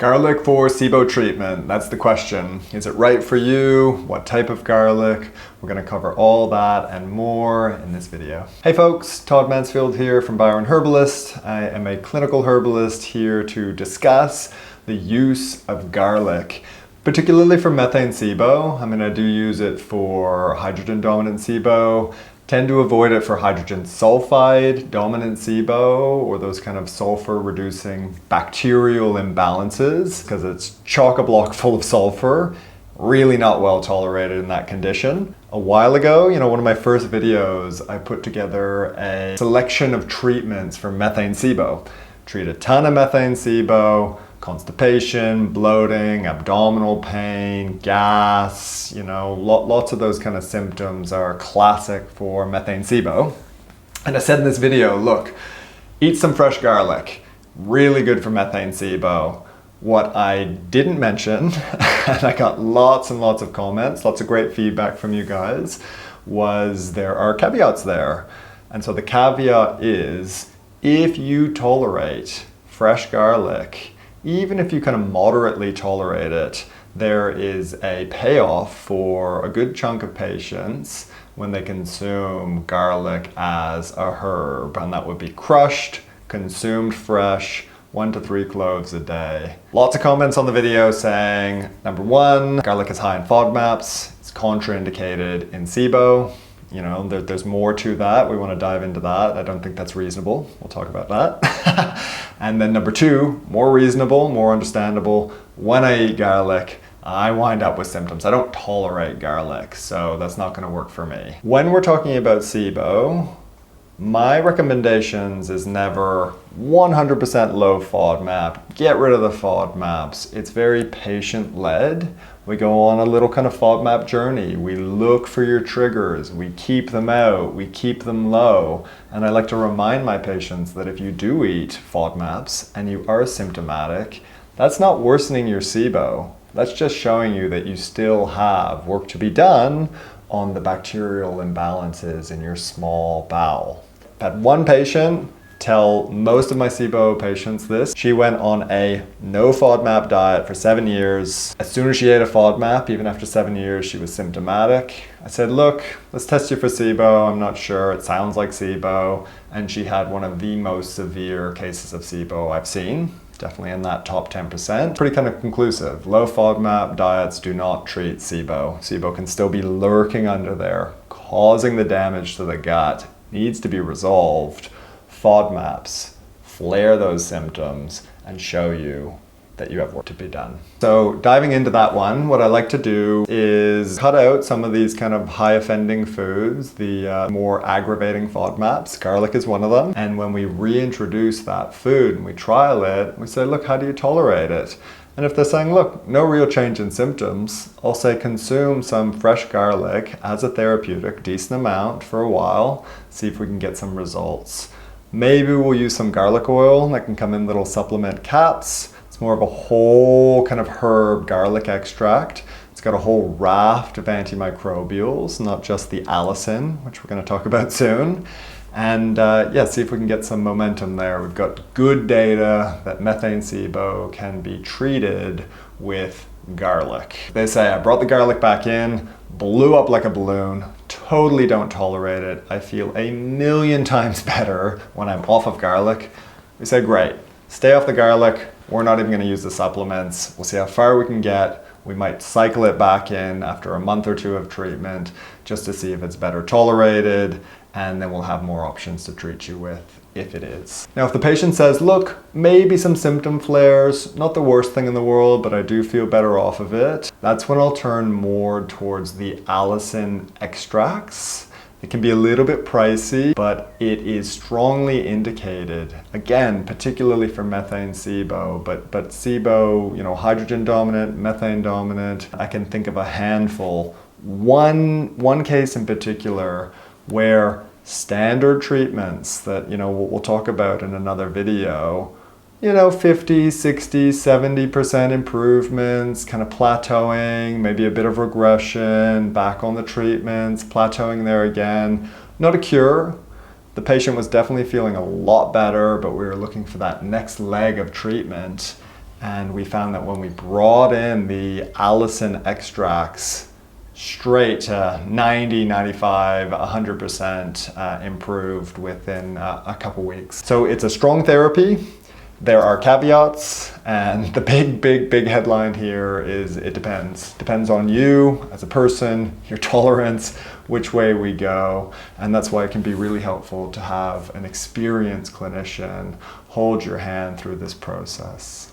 Garlic for SIBO treatment, that's the question. Is it right for you? What type of garlic? We're gonna cover all that and more in this video. Hey folks, Todd Mansfield here from Byron Herbalist. I am a clinical herbalist here to discuss the use of garlic, particularly for methane SIBO. I mean, I do use it for hydrogen-dominant SIBO. Tend to avoid it for hydrogen sulfide-dominant SIBO or those kind of sulfur-reducing bacterial imbalances because it's chock-a-block full of sulfur. Really not well tolerated in that condition. A while ago, one of my first videos, I put together a selection of treatments for methane SIBO. Treat a ton of methane SIBO, constipation, bloating, abdominal pain, gas, lots of those kind of symptoms are classic for methane SIBO. And I said in this video, look, eat some fresh garlic, really good for methane SIBO. What I didn't mention, and I got lots and lots of comments, lots of great feedback from you guys, was there are caveats there. And so the caveat is, if you tolerate fresh garlic, even if you kind of moderately tolerate it, there is a payoff for a good chunk of patients when they consume garlic as a herb, and that would be crushed, consumed fresh, 1 to 3 cloves a day. Lots of comments on the video saying, number one, garlic is high in FODMAPs, it's contraindicated in SIBO. There's more to that. We want to dive into that. I don't think that's reasonable. We'll talk about that. And then number two, more reasonable, more understandable. When I eat garlic, I wind up with symptoms. I don't tolerate garlic, so that's not going to work for me. When we're talking about SIBO, my recommendations is never 100% low FODMAP. Get rid of the FODMAPs. It's very patient-led. We go on a little kind of FODMAP journey. We look for your triggers. We keep them out. We keep them low. And I like to remind my patients that if you do eat FODMAPs and you are symptomatic, that's not worsening your SIBO. That's just showing you that you still have work to be done on the bacterial imbalances in your small bowel. I've had one patient tell most of my SIBO patients this. She went on a no FODMAP diet for 7 years. As soon as she ate a FODMAP, even after 7 years, she was symptomatic. I said, look, let's test you for SIBO. I'm not sure, it sounds like SIBO. And she had one of the most severe cases of SIBO I've seen. Definitely in that top 10%. Pretty kind of conclusive. Low FODMAP diets do not treat SIBO. SIBO can still be lurking under there, causing the damage to the gut. Needs to be resolved. FODMAPs flare those symptoms and show you that you have work to be done. So diving into that one, what I like to do is cut out some of these kind of high offending foods, the more aggravating FODMAPs. Garlic is one of them. And when we reintroduce that food and we trial it, we say, look, how do you tolerate it? And if they're saying, look, no real change in symptoms, I'll say consume some fresh garlic as a therapeutic, decent amount for a while, see if we can get some results. Maybe we'll use some garlic oil that can come in little supplement caps. It's more of a whole kind of herb garlic extract. It's got a whole raft of antimicrobials, not just the Allicin, which we're going to talk about soon. And see if we can get some momentum there. We've got good data that methane SIBO can be treated with garlic. They say, I brought the garlic back in, blew up like a balloon, totally don't tolerate it. I feel 1,000,000 times better when I'm off of garlic. We say, great, stay off the garlic. We're not even going to use the supplements. We'll see how far we can get. We might cycle it back in after a month or two of treatment just to see if it's better tolerated, and then we'll have more options to treat you with if it is. Now, if the patient says, look, maybe some symptom flares, not the worst thing in the world, but I do feel better off of it, that's when I'll turn more towards the Allicin extracts. It can be a little bit pricey, but it is strongly indicated, again, particularly for methane SIBO, but SIBO, hydrogen dominant, methane dominant, I can think of a handful. One case in particular where standard treatments that, we'll talk about in another video, 50, 60, 70% improvements, kind of plateauing, maybe a bit of regression, back on the treatments, plateauing there again. Not a cure. The patient was definitely feeling a lot better, but we were looking for that next leg of treatment. And we found that when we brought in the Allicin extracts, straight to 90, 95, 100% improved within a couple weeks. So it's a strong therapy. There are caveats, and the big headline here is it depends. Depends on you as a person, your tolerance, which way we go. And that's why it can be really helpful to have an experienced clinician hold your hand through this process.